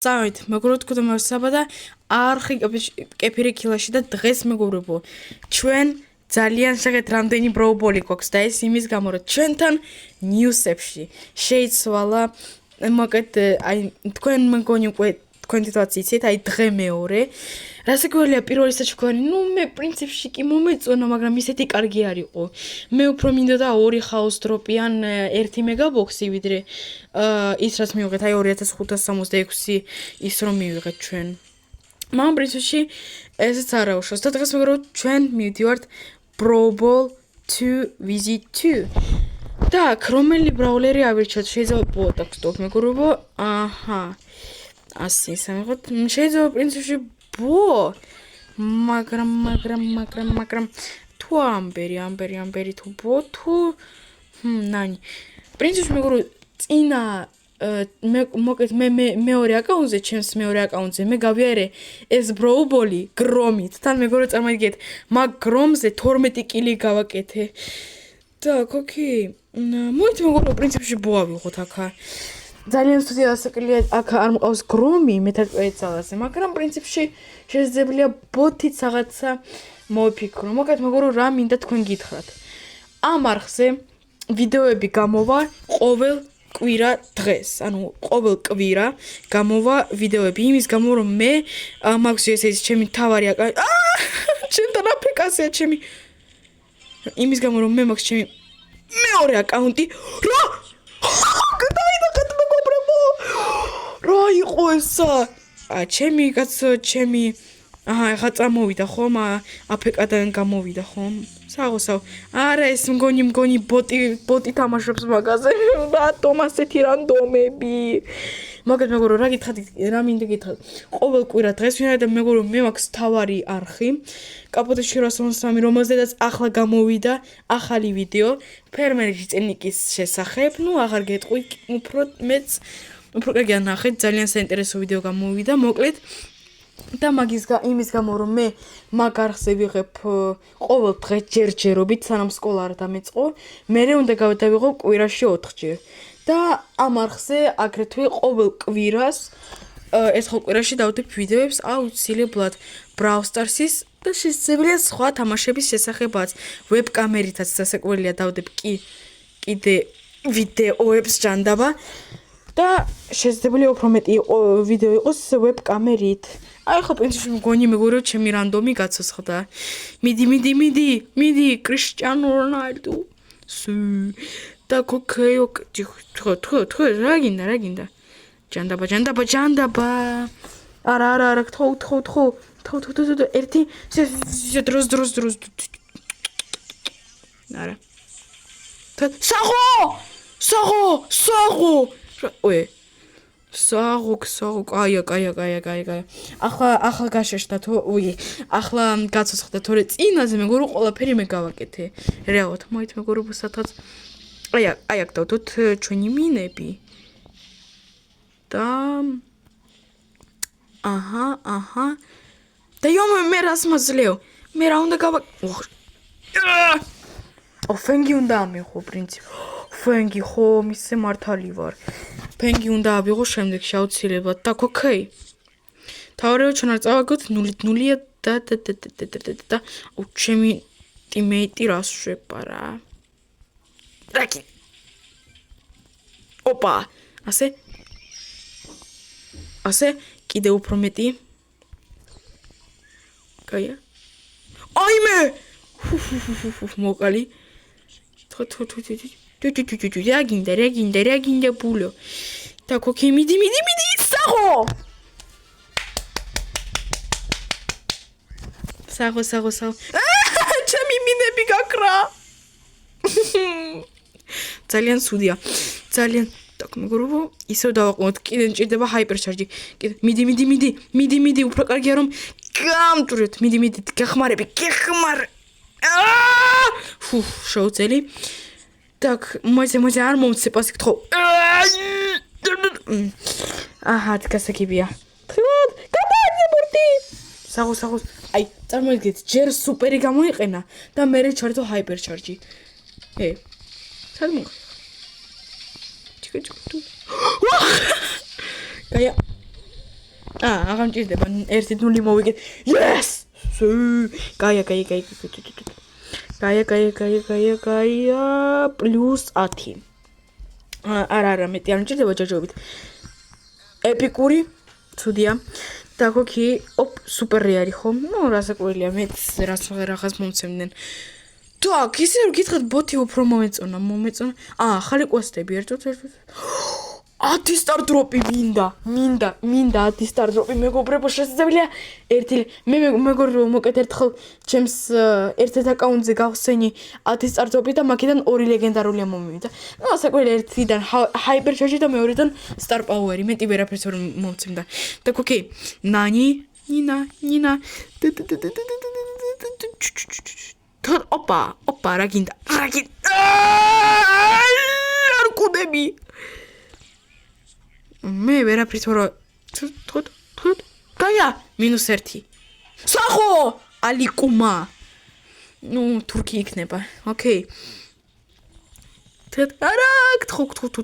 წავით, მეგობრებო, თქვენ მოსაბა და არხი კეფირი ქილაში და დღეს მეგობრებო, ჩვენ ძალიან შეგეთ რამდენი ბროუბოლი გვაქვს და ეს იმის გამო რომ ჩვენთან ნიუსებში შეიცვალა მოკეთ აი თქვენ მგონი უკვე თქვენ თვითონ იცით აი დღე მეორე რასაკვირველია პირველი საჩუქარი ნუ მე პრინციპში კი მომეწონა მაგრამ ისეთი კარგი არ იყო მე უფრო მინდოდა 2 ხაოს დროპიან 1 მეგაბოქსი ვიდრე ის რაც მივიღეთ აი 2566 ის რომ მივიღეთ ჩვენ მაგრამ პრინციპში ესეც არა უშავს და დღეს მეგობრებო ჩვენ მივდივართ Brawl 2 Visit 2 так რომელი ბრაულერი ავირჩიოთ შეიძლება ბოტოქსტოფ მეგობრებო აჰა ასე სამიღოთ შეიძლება პრინციპში მაგრამ თუ ამბერი თუ ბო თუ ნანი პრინციპში მეგობრებო წინა მოკეთ მე მეორე აკაუნტზე ჩემს მეორე აკაუნტზე მე გავიარე ეს ბროუბოლი გრომით თან მეგობრებო წარმოგიდგეთ მაგ გრომზე 12 კილი გავაკეთე так окей მოით მეგობრებო პრინციპში ბო ავიღოთ აქა ძალიან სტუდია ასაკელია აქ არ მყავს გრომი მეთაკვეთ ძალაზე მაგრამ პრინციპში შესაძლებელია ბოთით რაღაცა მოვიფიქრო მოგეთ მეგობრებო რა მინდა თქვენ გითხრათ ამ არხზე ვიდეოები გამოვა ყოველ კვირა დღეს ანუ ყოველ კვირა გამოვა ვიდეოები იმის გამო რომ მე მაქვს ეს ჩემი თავარი ჩემთან აფლიკაცია ჩემი იმის გამო რომ მე მაქვს ჩემი მეორე აკაუნტი რა რა იყო ესა ჩემი კაცო ჩემი ახლა წამოვიდა ხომ აფეკადან გამოვიდა ხომ საღოსავ არა ეს მგონი ბოტი თამაშობს მაგაზე რატომ ასეთი რანდომები მაგათ მეგობრებო რა გითხარით რა მინდა გითხრათ ყოველ კვირა დღეს ვინაიდან მეგობრებო მე მაქვს თავარი არხი კაპოტეში 123 რომელზედაც ახლა გამოვიდა ახალი ვიდეო ფერმერის წენიკის შესახებ ნუ აღარ გეტყვი უფრო კარგი ნახეთ ძალიან საინტერესო ვიდეო გამოვიდა მოკლედ და იმის გამო რომ მე მაგ არხზე ვიღებ ყოველ დღე ჯერჯერობით სანამ სკოლა არ დამეწყო მე უნდა გავიდავიღო კვირაში 4ჯერ და ამ არხზე აგრეთვე ყოველ კვირას ერთხელ კვირაში დავდებ ვიდეოებს აუცილებლად Brawl Stars-ის და შესაძლებელია სხვა თამაშების შესახებაც ვებკამერითაც სასაკვირველია დავდებ კიდე ვიდეოებს ჯანდაბა და შესაძლებელია უფრო მეტი ვიდეო იყოს ვებკამერით აი ხო პრინციპში მგონი მეგობრებო ჩემი რანდომი გაცოცხლდა მიდი კრისტიანო რონალდო და ოკეი თუ რა გინდა ჯანდაბა არა თუ ერთი დროს არა საღო საღო კაია ახლა გაშეშდა თუ ახლა გაცოცხლდა თორე წინაზე მეგობრებო ყველაფერი მე გავაკეთე რეალურად მოით მეგობრებო სადღაც აი აქ დავდოთ ჩვენი მინები და აჰა და მე რას მოძლეო მე რა უნდა ფენგი უნდა ამიღო პრინციპი ფენგი ხო მისე მართალი ვარ ფენგი უნდა ავიღო შემდეგში აუცილებლად და ოკეი თავრეო ჩვენ არ წავაგოთ 0-0-ია და ჩემი ტიმეიტი რას შვება რა რაკი ოპა ასე კიდე უფრო მეტი კაია აიმე მოკალი თუ რა გინდა ბულო და ოკეი მიდი საღო ჩემი მინები გაკრა ძალიან სუდია ძალიან так მეგობრებო ისევ დავაყენოთ კიდე მჭირდება ჰაიპერჩარჯი კიდე მიდი უფრო კარგია რომ გამჭრეთ მიდი გეხმარები შოუცელი так მოიძე არ მომცე პასი გთხოვ აჰა დგასაგებია თქოდ გამარჯვებოდი საღო აი წარმოგიდგეთ ჯერ სუპერი გამოიყენა და მერე ჩართო ჰაიპერჩარჯი სად მოხდა ჩიკა კაია აღარ მჭირდება 1-0 მოვიგეთ. Yes! გაია. +10. არა, მეტი არ მჭირდება ჯაჯობით. ეპიკური, ცუდია. და ხოქი, სუპერ რეარი ხო? ნუ რასაკვირველია, მეც რაღაც მომცემდნენ. Так, ისე რომ გითხრათ ბოთი უფრო მომეწონა. ახალი კვესტები ერთად. 10 star drop-ი მინდა 10 star drop-ი მეგობრებო შესაძლებელია ერთი მეგობრ მოკეთ ერთხელ ჩემს ერთ აკაუნტზე გავხსენი 10 star drop-ი და მაგიდან 2 ლეგენდარულია მომივიდა. ნუ ასაკვირველია ერთიდან hyper charge და მეორედან star power-ი მეტი ვერაფერს ვერ მომცემდა. და ოკეი, ნინა ოპა რა გინდა არ კუდები მე ვერაფერს ვარ თოთ გაია -1 სახო ალიკუმა ნუ თურქი იქნება ოკეი თოთ არა თოთ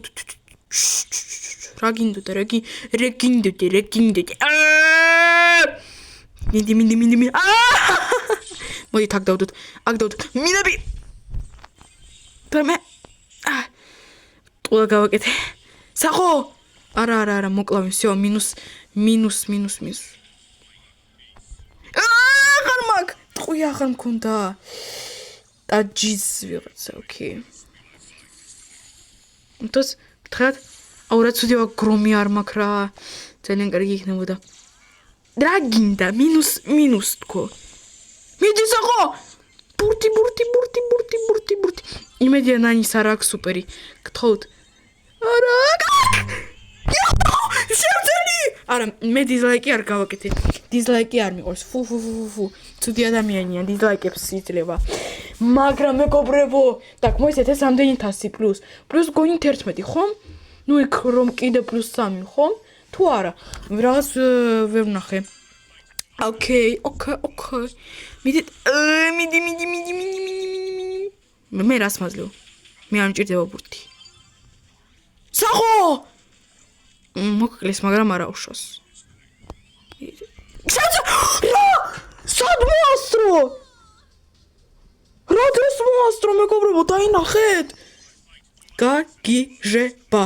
რა გინდოდა მინდი მოდი თაკ დავდოთ მინები თამე ტყუა გავაკეთე სახო არა მოკლავი всё -. აღარ მაგ ტყვია აღარ მქონდა დაჯის ვიღაცა ოკეი თოს თხად აურა ცუდი გრომი არ მაქვს რა ძალიან კარგი იქნებოდა რა გინდა -. თქო მიდი სახო ბურთი იმედია ნანის არ აქვს სუპერი გთხოვთ არა არა მე დიზლაიკი არ გავაკეთე დიზლაიკი არ მიყვარს ფუ ცუდი ადამიანია დიზლაიკებს იძლევა მაგრამ მეგობრებო так მოიცეთ ეს ამდენი თასი პლუს გონი 11 ხომ ნუ იქ რომ კიდე +3 ხომ თუ არა რაღაც ვერ ვნახე ოკეი მიდი მე რას მაძლევ მე არ მჭირდება ბურთი სახო მოკლეს მაგრამ არა უშავს სად მოასტრო როდეს მოასტრო მეგობრებო დაინახეთ გაგიჟება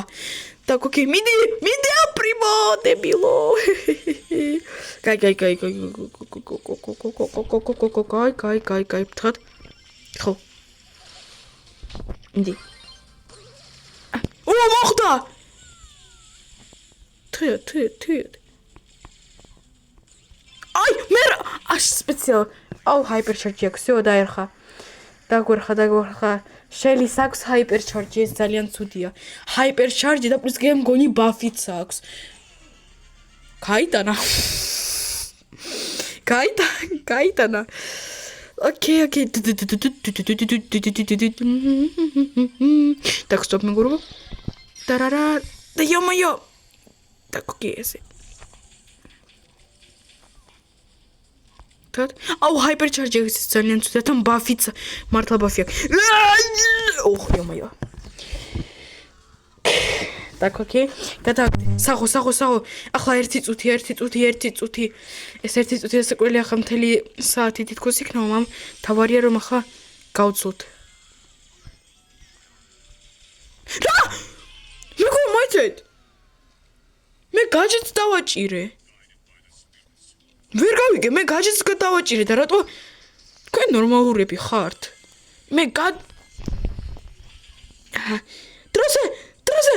და ოკეი მიდი აპრიმო დებილო კაი თხად ხო მიდი მოხდა თვით აი მე სპეციალ hyper charge აქვს всё დაერხა დაგვერხა შელის აქვს hyper charge ეს ძალიან ცუდია hyper charge და პლუს გემ გონი ბაფიც აქვს გაიტანა ოკეი так стоп მეგობრებო тарара да ё-моё так окей ესე თათ hyper charge ეს ძალიან ცუდა თან ბაფიც მართლა ბაფი აქვს ё-моё так окей გადავიდე სახო ახლა 1 წუთი ეს 1 წუთი ესეკველი ახლა მთელი საათი თითქოს იქნება მამ თავარია რომ ახლა გავწოთ რა მეგო მოიცეთ მე გაჯეტს დავაჭირე ვერ გავიგე მე გაჯეტს გადავაჭირე და რატო თქვენ ნორმალურები ხართ მე დროზე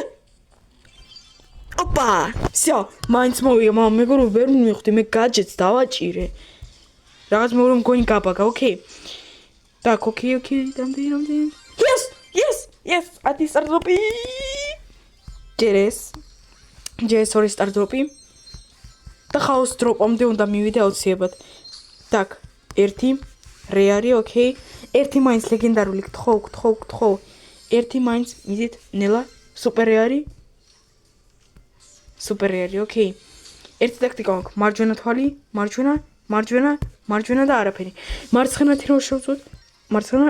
ოპა всё მაინც მოვიგე მამ მეგორო ვერ მივხვდი მე გაჯეტს დავაჭირე რაღაც მე რომ გონი გაბაგა ოკეი так ოკეი რამდენი yes ათი სტარტოპი ჯერეს 2 სტარტოპი და ხაოს დროპამდე უნდა მივიდე აუცილებლად так 1 რეარი ოკეი 1 მაინც ლეგენდარული გთხოვ 1 მაინც მიდით ნელა სუპერ რეარი ოკეი 1 ტაქტიკა მაქვს მარჯვენა თვალი მარჯვენა და არაფერი მარცხენა თირო შევწოთ მარცხენა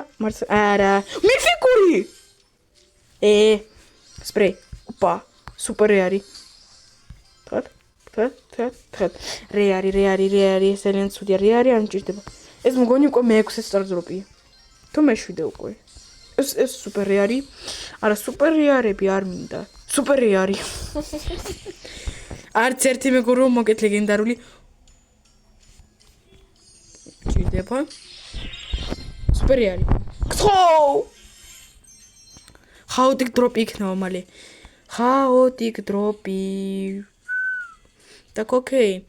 არა მიფიკური სპრეი ოპა სუპერ რეარი რეარი, ეს ძალიან ცუდია, რეარი არ მჭირდება. ეს მგონი უკვე მე-6 სტარდროპია. თუ მე-7 უკვე. ეს სუპერ რეარი. არა, სუპერ რეარები არ მინდა. სუპერ რეარი. არც ერთი მეგორო მოგეთ ლეგენდარული. მჭირდება. სუპერ რეარი. ხაოტიკ დროპი იქნება მალე. ხაოტიკ დროპი. так окей.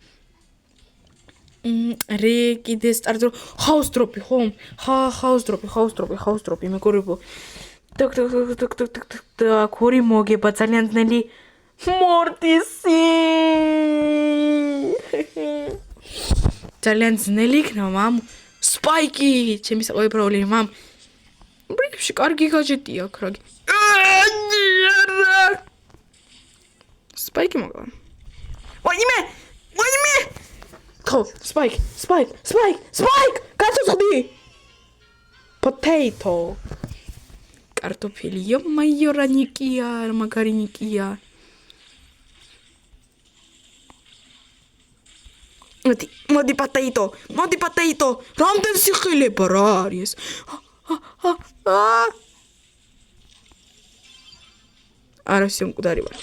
რე კიდე სტარტ ხაოს დროპი ხომ? ხაოს დროპი მეგობრებო. так ორი მოგება ძალიან ძნელი მორტისი. ძალიან ძნელი იქნება მამ. სპაიკი, ჩემი საყვარელი პრობლემა მამ. ბრიფში კარგი გაჯეტი აქვს რაგი. სპაიკი მოგა. ვაიმე! ხო, სპაიკ! გაწუხდი! potato. კარტოფილი, მაიორა ნიკია, მაგარი ნიკია. მოდი potato. რამდენ სიხილება რა არის? არა სიმკვდარი ვარ.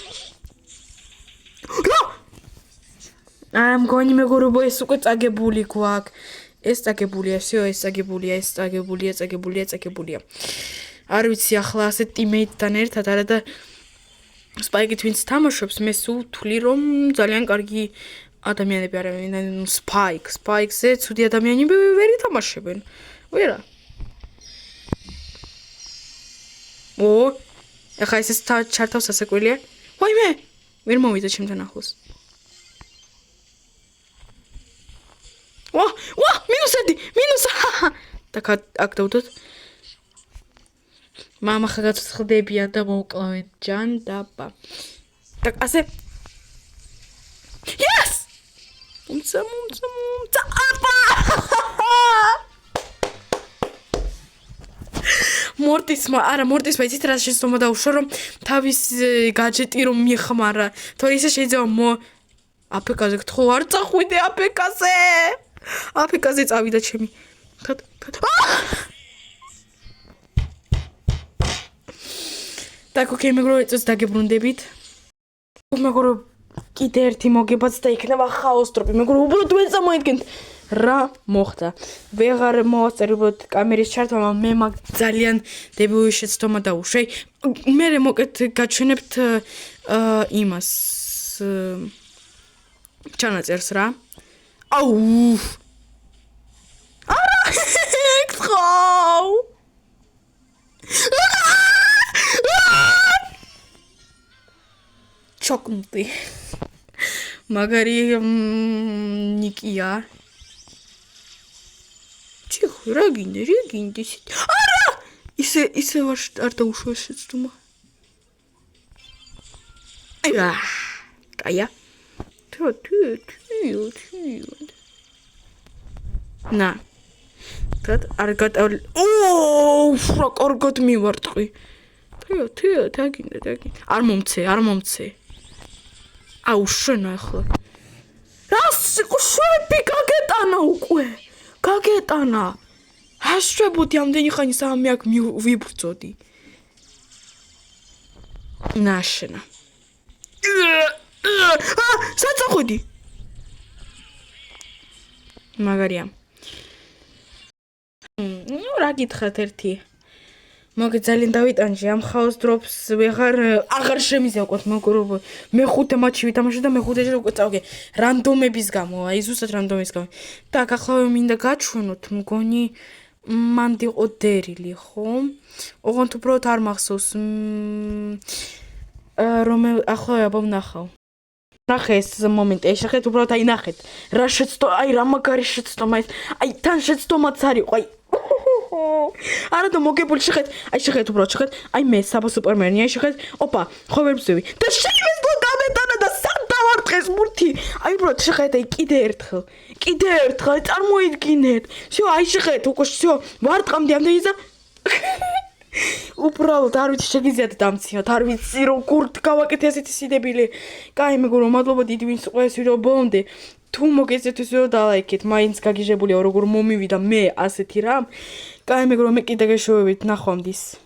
ამ გონი მეგობრებო ეს უკვე წაგებული გვაქვს. ეს წაგებულია, ეს წაგებულია. არ ვიცი ახლა ასე ტიმეიტთან ერთად არა და სპაიკი twins თამაშობს მე სულ თვლი რომ ძალიან კარგი ადამიანები არიან სპაიქზე ცუდი ადამიანები ვერ ითამაშებენ. ვერა. ეხა ეს ჩართავს ასაკვირია. ვაიმე! ვერ მოვიდა ჩემთან ახლოს. მინუს. так აქ დავდოთ. მამა ხა გაწხდებიან და მოვკლავენ ჯანდაბა. так ასე. yes! მომცა. მორტისმა იცით რა შეცდომა დაუშვა რომ თავის გაჯეტი რომ მიხმარა. თორე ისე შეიძლება აფეკაზე გთხო არ წახვიდე აფეკაზე წავიდა ჩემი. так окей მეგობრებო ეწოს დაგებრუნდებით. მეგობრებო კიდე ერთი მოგებაც და იქნება ხაოს დროპი. მეგობრებო უბრალოდ ვერ წამოიდგენთ რა მოხდა. ვეღარ მოვაწერ უბრალოდ კამერის ჩართვა, მე მაგ ძალიან დებილი შეცდომა დაუშვა. მე მოკეთ გაჩვენებთ იმას ჩანაწერს რა. აუ! არა! ხაო! ჩოკნუტი. მაგარი ნიკია. ჩიხო, რა გინდა? არა! ისე ვარ არ დაუშვა შეცდომა. კაია. თუ. на. Tad არ გატავლ. რა კარგად მივარტყი. თეო, დაგინდა. არ მომცე. აუ შენ ახლა. რას შვები გაგეტანა უკვე. ჰაშრებოდი ამდენი ხანი სამი აქ ვიბრძოდი. ნაშენა. საწახვედი. მაგარია. რა გითხრათ ერთი. მოგე ძალიან დავიტანჯე ამ ხაოს დროპს აღარ შემიძლია უკვე მეგობრებო. მე-5 მატჩი ვითამაშე და მე-5-ში უკვე წავგე. რანდომების გამო, აი ზუსტად რანდომების გამო. так, ახლა მინდა გაჩვენოთ, მგონი მანდი ყოდერილი, ხო? ოღონდ უბრალოდ არ მახსოვს. რომელ ახლა აბა ვნახავ. ნახე ეს მომენტი, აი შეხეთ უბრალოდ აი ნახეთ. რა შეცდო, აი რა მაგარი შეცდომა ეს. აი თან შეცდომაც არის, აი არა და მოგებული შეხეთ, აი შეხეთ უბრალოდ შეხეთ, აი მე საბა სუპერმენი, აი შეხეთ, ოპა, ხო ვერ ვზევი. და შეიძლება გამეტანა და სამ დავარტყეს მურთი. აი უბრალოდ შეხეთ, აი კიდე ერთხელ, წარმოიდგინეთ. всё, აი შეხეთ, უკვე всё, ვარტყამდი ამდენი და უბრალოდ არ ვიცი შეგიძლიათ დამციოთ, არ ვიცი როგორ გავაკეთე ასეთი სიდებილი. კაი მეგობრებო, მადლობა დიდი ვინც ყურეს ვიდეო ბოლომდე. თუ მოგეცეთ ეს ვიდეო დალაიქეთ, მაინც გაგიჟებულია როგორ მომივიდა მე ასეთი რამ. კაი მეგობრებო, მე კიდე გეშოვებით, ნახვამდის.